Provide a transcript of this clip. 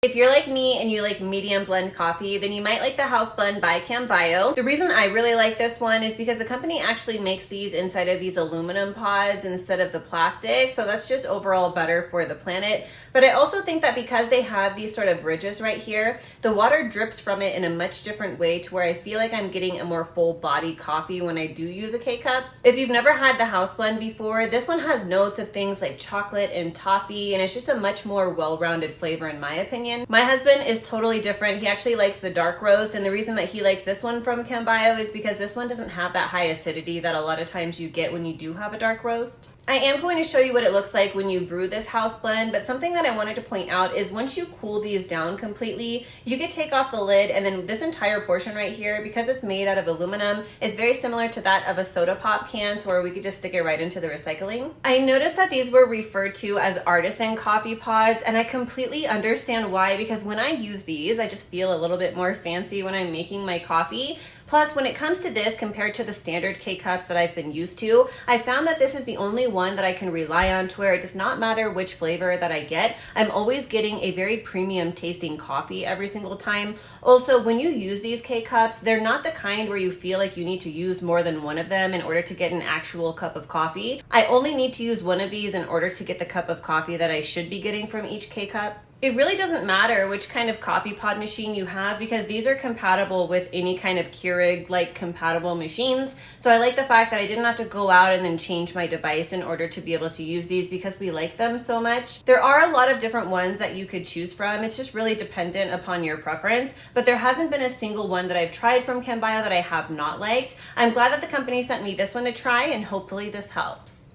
If you're like me and you like medium blend coffee, then you might like the House Blend by Cambio. The reason I really like this one is because the company actually makes these inside of these aluminum pods instead of the plastic, so that's just overall better for the planet. But I also think that because they have these sort of ridges right here, the water drips from it in a much different way to where I feel like I'm getting a more full body coffee when I do use a K-Cup. If you've never had the House Blend before, this one has notes of things like chocolate and toffee, and it's just a much more well-rounded flavor in my opinion. My husband is totally different. He actually likes the dark roast, and the reason that he likes this one from Cambio is because this one doesn't have that high acidity that a lot of times you get when you do have a dark roast. I am going to show you what it looks like when you brew this House Blend, but something that I wanted to point out is once you cool these down completely, you can take off the lid, and then this entire portion right here, because it's made out of aluminum, it's very similar to that of a soda pop can, where we could just stick it right into the recycling. I noticed that these were referred to as artisan coffee pods, and I completely understand why, because when I use these, I just feel a little bit more fancy when I'm making my coffee. Plus, when it comes to this compared to the standard K-Cups that I've been used to, I found that this is the only one that I can rely on to where it does not matter which flavor that I get. I'm always getting a very premium tasting coffee every single time. Also, when you use these K-Cups, they're not the kind where you feel like you need to use more than one of them in order to get an actual cup of coffee. I only need to use one of these in order to get the cup of coffee that I should be getting from each K-Cup. It really doesn't matter which kind of coffee pod machine you have because these are compatible with any kind of Keurig-like compatible machines. So I like the fact that I didn't have to go out and then change my device in order to be able to use these because we like them so much. There are a lot of different ones that you could choose from. It's just really dependent upon your preference, but there hasn't been a single one that I've tried from Cambio that I have not liked. I'm glad that the company sent me this one to try, and hopefully this helps.